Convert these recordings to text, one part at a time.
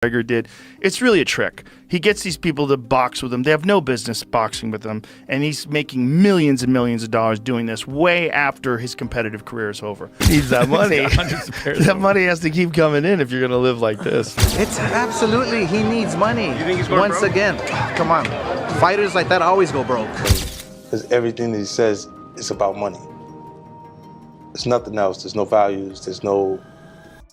McGregor did. It's really a trick. He gets these people to box with him. They have no business boxing with him, and he's making millions and millions of dollars doing this way after his competitive career is over. He needs that money. That money has to keep coming in if you're going to live like this. It's absolutely, he needs money. You think he's going Once broke? Again, come on. Fighters like that always go broke. Because everything that he says is about money. There's nothing else. There's no values. There's no...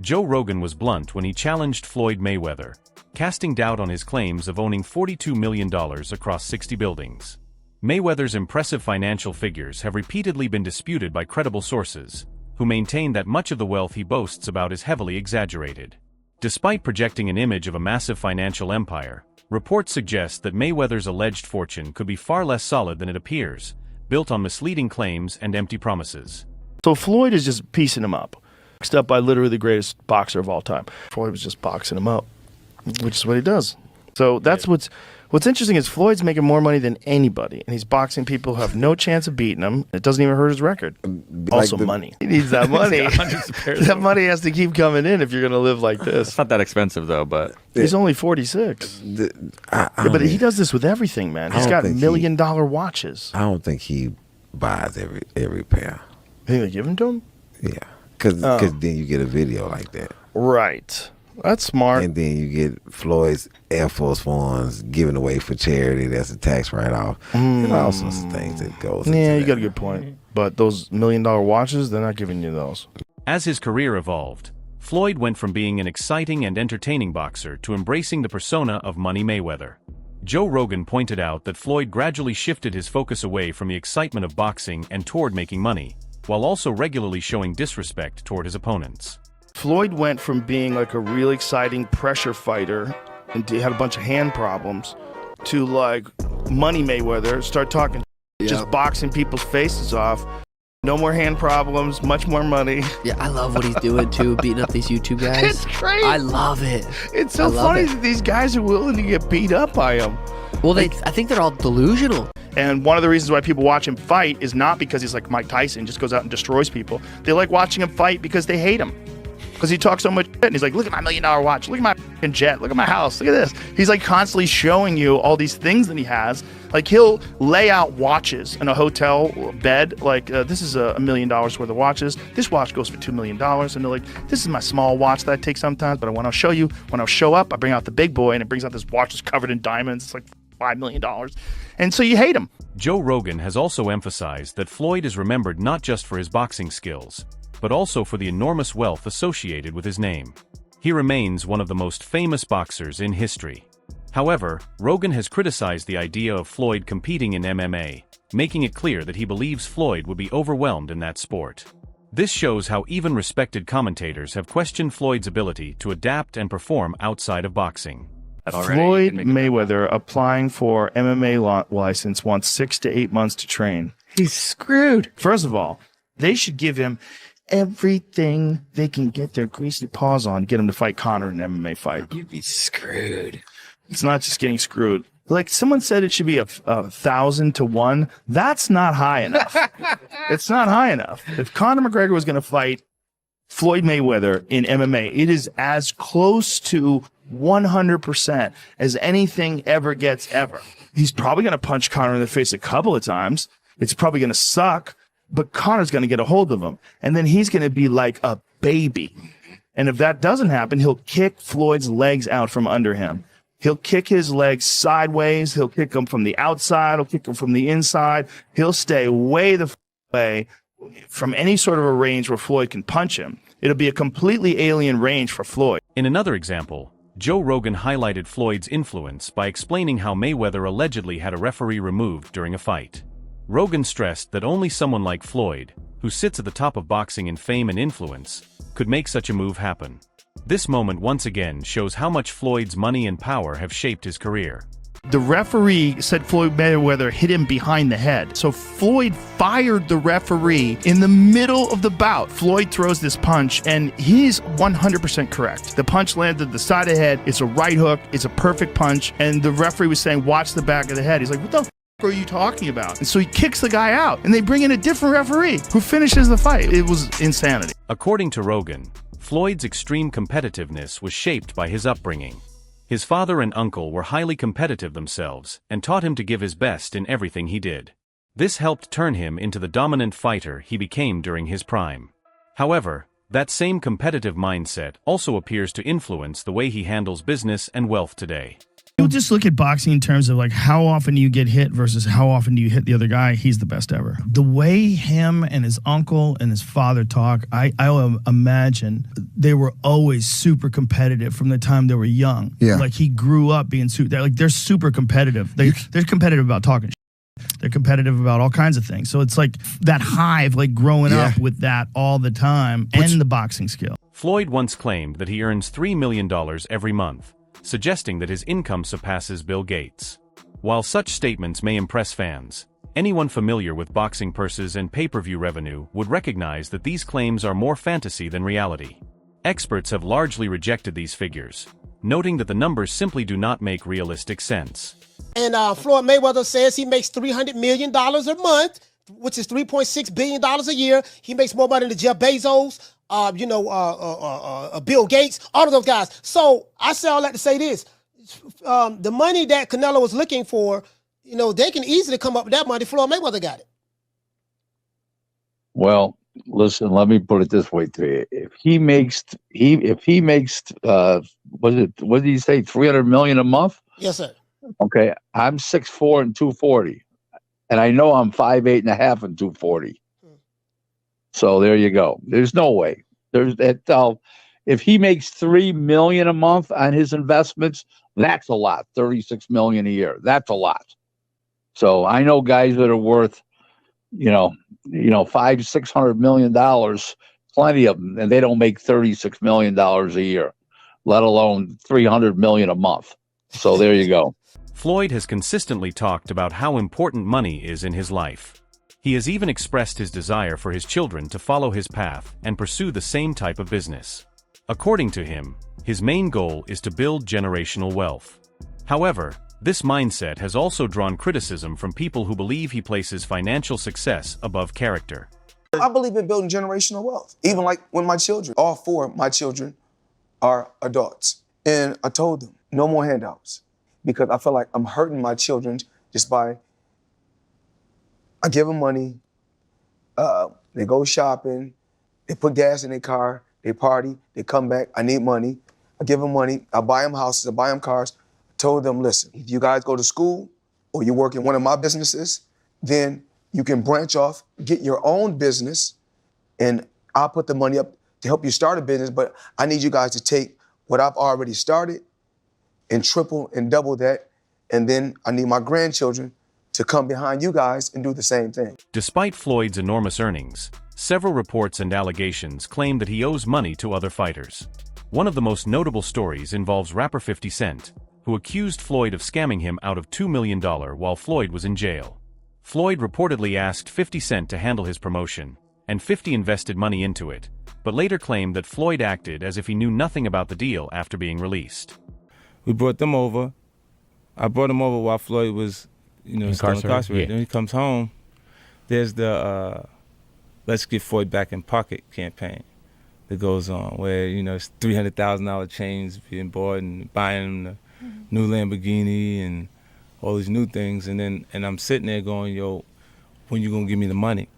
Joe Rogan was blunt when he challenged Floyd Mayweather, casting doubt on his claims of owning $42 million across 60 buildings. Mayweather's impressive financial figures have repeatedly been disputed by credible sources, who maintain that much of the wealth he boasts about is heavily exaggerated. Despite projecting an image of a massive financial empire, reports suggest that Mayweather's alleged fortune could be far less solid than it appears, built on misleading claims and empty promises. So Floyd is just piecing him up. Boxed up by literally the greatest boxer of all time. Floyd was just boxing him up, which is what he does. So that's what's interesting is Floyd's making more money than anybody, and he's boxing people who have no chance of beating him. It doesn't even hurt his record. Also money. He needs that money. That money has to keep coming in if you're going to live like this. It's not that expensive, though, but... He's only 46. But he does this with everything, man. He's got $1 million watches. I don't think he buys every pair. You think they give them to him? Yeah. Because then you get a video like that. Right. That's smart. And then you get Floyd's Air Force Ones given away for charity. That's a tax write-off. And all sorts of things that goes into Yeah, you that. got a good point. But those $1 million watches, they're not giving you those. As his career evolved, Floyd went from being an exciting and entertaining boxer to embracing the persona of Money Mayweather. Joe Rogan pointed out that Floyd gradually shifted his focus away from the excitement of boxing and toward making money, while also regularly showing disrespect toward his opponents. Floyd went from being like a real exciting pressure fighter and he had a bunch of hand problems to like Money Mayweather, start talking, just boxing people's faces off. No more hand problems, much more money. Yeah, I love what he's doing too, beating up these YouTube guys. It's great. I love it. It's so funny that these guys are willing to get beat up by him. Well, I think they're all delusional. And one of the reasons why people watch him fight is not because he's like Mike Tyson, just goes out and destroys people. They like watching him fight because they hate him. Because he talks so much shit, and he's like, look at my $1 million watch, look at my fucking jet, look at my house, look at this. He's like constantly showing you all these things that he has. Like he'll lay out watches in a hotel bed, like this is $1 million worth of watches. This watch goes for $2 million. And they're like, this is my small watch that I take sometimes, but when I'll show you, when I'll show up, I bring out the big boy, and it brings out this watch that's covered in diamonds. It's like $5 million. And so you hate him. Joe Rogan has also emphasized that Floyd is remembered not just for his boxing skills, but also for the enormous wealth associated with his name. He remains one of the most famous boxers in history. However, Rogan has criticized the idea of Floyd competing in MMA, making it clear that he believes Floyd would be overwhelmed in that sport. This shows how even respected commentators have questioned Floyd's ability to adapt and perform outside of boxing. Floyd Mayweather applying for MMA license wants 6 to 8 months to train. He's screwed. First of all, they should give him everything they can get their greasy paws on to get him to fight Conor in an MMA fight. You'd be screwed. It's not just getting screwed. Like someone said it should be 1,000 to 1. That's not high enough. It's not high enough. If Conor McGregor was going to fight Floyd Mayweather in MMA, it is as close to 100% as anything ever gets ever. He's probably going to punch Conor in the face a couple of times. It's probably going to suck, but Conor's going to get a hold of him. And then he's going to be like a baby. And if that doesn't happen, he'll kick Floyd's legs out from under him. He'll kick his legs sideways. He'll kick them from the outside. He'll kick them from the inside. He'll stay way the way from any sort of a range where Floyd can punch him. It'll be a completely alien range for Floyd. In another example, Joe Rogan highlighted Floyd's influence by explaining how Mayweather allegedly had a referee removed during a fight. Rogan stressed that only someone like Floyd, who sits at the top of boxing in fame and influence, could make such a move happen. This moment once again shows how much Floyd's money and power have shaped his career. The referee said Floyd Mayweather hit him behind the head. So Floyd fired the referee in the middle of the bout. Floyd throws this punch, and he's 100% correct. The punch landed the side of the head. It's a right hook. It's a perfect punch. And the referee was saying, watch the back of the head. He's like, what the f are you talking about? And so he kicks the guy out, and they bring in a different referee who finishes the fight. It was insanity. According to Rogan, Floyd's extreme competitiveness was shaped by his upbringing. His father and uncle were highly competitive themselves and taught him to give his best in everything he did. This helped turn him into the dominant fighter he became during his prime. However, that same competitive mindset also appears to influence the way he handles business and wealth today. You just look at boxing in terms of like how often do you get hit versus how often do you hit the other guy. He's the best ever. The way him and his uncle and his father talk, I imagine they were always super competitive from the time they were young. Yeah. Like he grew up being they're super competitive. They're competitive about talking. They're competitive about all kinds of things. So it's like that hive, like growing up with that all the time and the boxing skill. Floyd once claimed that he earns $3 million every month, suggesting that his income surpasses Bill Gates. While such statements may impress fans, anyone familiar with boxing purses and pay-per-view revenue would recognize that these claims are more fantasy than reality. Experts have largely rejected these figures, noting that the numbers simply do not make realistic sense. And Floyd Mayweather says he makes $300 million a month, which is $3.6 billion a year. He makes more money than Jeff Bezos, Bill Gates, all of those guys. So I say all that to say this. The money that Canelo was looking for, they can easily come up with that money. Floyd Mayweather got it. Well, listen, let me put it this way to you. If he makes what did he say, $300 million a month? Yes, sir. Okay, I'm 6'4" and 240. And I know I'm 5'8" and a half and 240. So there you go. There's no way. There's that. If he makes $3 million a month on his investments, that's a lot. $36 million a year. That's a lot. So I know guys that are worth, $500-600 million, plenty of them, and they don't make $36 million a year, let alone $300 million a month. So there you go. Floyd has consistently talked about how important money is in his life. He has even expressed his desire for his children to follow his path and pursue the same type of business. According to him, his main goal is to build generational wealth. However, this mindset has also drawn criticism from people who believe he places financial success above character. I believe in building generational wealth. Even like when my children, all four of my children are adults. And I told them, no more handouts. Because I feel like I'm hurting my children just by, I give them money, they go shopping, they put gas in their car, they party, they come back, I need money. I give them money, I buy them houses, I buy them cars. I told them, listen, if you guys go to school or you work in one of my businesses, then you can branch off, get your own business, and I'll put the money up to help you start a business, but I need you guys to take what I've already started and triple and double that, and then I need my grandchildren to come behind you guys and do the same thing. Despite Floyd's enormous earnings, several reports and allegations claim that he owes money to other fighters. One of the most notable stories involves rapper 50 Cent, who accused Floyd of scamming him out of $2 million while Floyd was in jail. Floyd reportedly asked 50 Cent to handle his promotion, and 50 invested money into it, but later claimed that Floyd acted as if he knew nothing about the deal after being released. We brought them over. I brought them over while Floyd was, still incarcerated. Then he comes home. There's the Let's Get Floyd Back in Pocket campaign that goes on, where, it's $300,000 chains being bought and buying the new Lamborghini and all these new things. And I'm sitting there going, yo, when you gonna give me the money?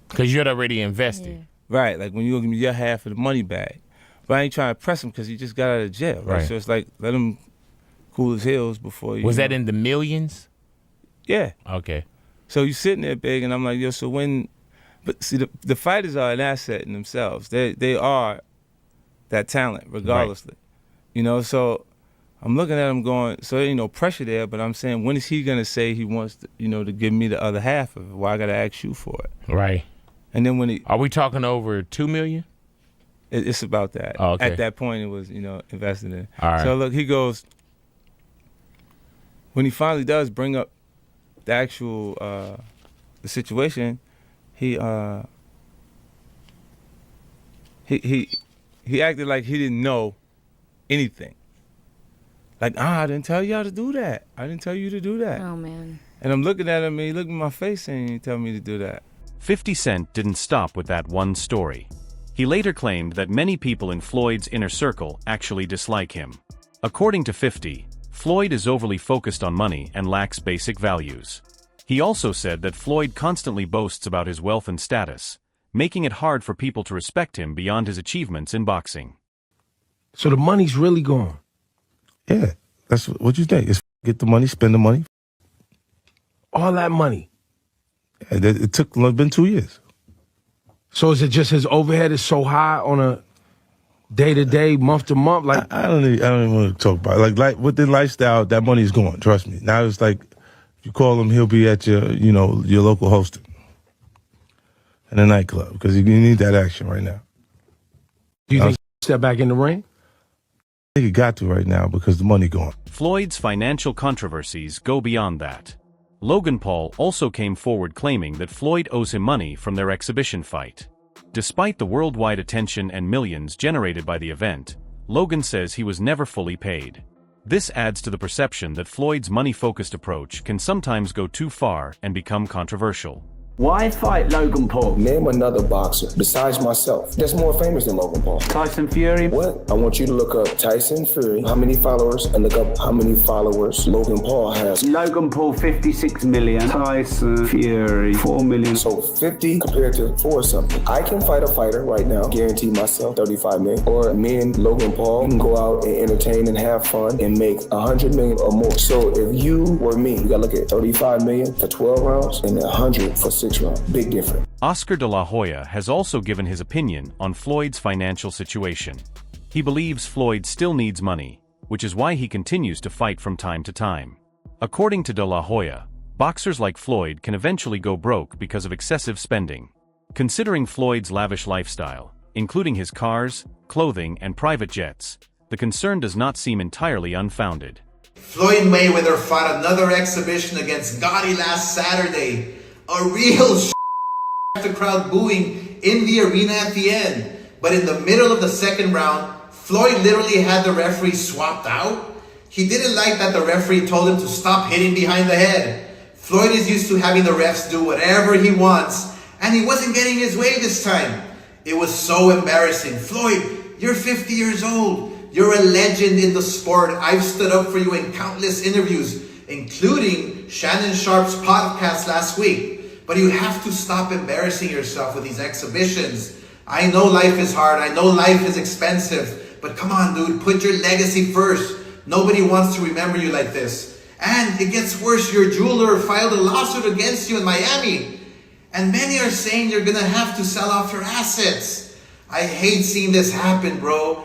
Because you had already invested. Yeah. Right, like when you gonna give me your half of the money back. But I ain't trying to press him because he just got out of jail, right? So it's like, let him cool his heels before you. Was that in the millions? Yeah. Okay. So you sitting there big, and I'm like, yo, so when, but see, the fighters are an asset in themselves. They are that talent, regardlessly. Right. So I'm looking at him going, so there ain't no pressure there, but I'm saying, when is he going to say he wants to, to give me the other half of it? Why I got to ask you for it? Right. And then when he. Are we talking over $2 million? It's about that. Oh, okay. At that point, it was, invested in. All right. So look, he goes, when he finally does bring up the actual, the situation, he acted like he didn't know anything. Like, I didn't tell y'all to do that. I didn't tell you to do that. Oh, man. And I'm looking at him, and he looked in my face and he told me to do that. 50 Cent didn't stop with that one story. He later claimed that many people in Floyd's inner circle actually dislike him. According to 50, Floyd is overly focused on money and lacks basic values. He also said that Floyd constantly boasts about his wealth and status, making it hard for people to respect him beyond his achievements in boxing. So the money's really gone? Yeah, that's what you think. It's get the money, spend the money. All that money? Yeah, it took been 2 years. So is it just his overhead is so high on a day-to-day, month-to-month? Like I don't even want to talk about it. Like with the lifestyle, that money's gone, trust me. Now it's like, if you call him, he'll be at your local hosting in a nightclub because you need that action right now. Do you think he'll step back in the ring? I think he got to right now because the money gone. Floyd's financial controversies go beyond that. Logan Paul also came forward claiming that Floyd owes him money from their exhibition fight. Despite the worldwide attention and millions generated by the event, Logan says he was never fully paid. This adds to the perception that Floyd's money-focused approach can sometimes go too far and become controversial. Why fight Logan Paul? Name another boxer besides myself that's more famous than Logan Paul. Tyson Fury? What? I want you to look up Tyson Fury, how many followers, and look up how many followers Logan Paul has. Logan Paul, 56 million. Tyson Fury, 4 million. So 50 compared to 4 something. I can fight a fighter right now, guarantee myself 35 million. Or me and Logan Paul can go out and entertain and have fun and make 100 million or more. So if you were me, you gotta look at 35 million for 12 rounds and 100 for 6 rounds. Big difference. Oscar de la Hoya has also given his opinion on Floyd's financial situation. He believes Floyd still needs money, which is why he continues to fight from time to time. According to de la Hoya, boxers like Floyd can eventually go broke because of excessive spending. Considering Floyd's lavish lifestyle, including his cars, clothing, and private jets, the concern does not seem entirely unfounded. Floyd Mayweather fought another exhibition against Gotti last Saturday. A real the crowd booing in the arena at the end. But in the middle of the second round, Floyd literally had the referee swapped out. He didn't like that the referee told him to stop hitting behind the head. Floyd is used to having the refs do whatever he wants, and he wasn't getting his way this time. It was so embarrassing. Floyd, you're 50 years old. You're a legend in the sport. I've stood up for you in countless interviews, including Shannon Sharp's podcast last week. But you have to stop embarrassing yourself with these exhibitions. I know life is hard. I know life is expensive. But come on, dude, put your legacy first. Nobody wants to remember you like this. And it gets worse. Your jeweler filed a lawsuit against you in Miami. And many are saying you're going to have to sell off your assets. I hate seeing this happen, bro.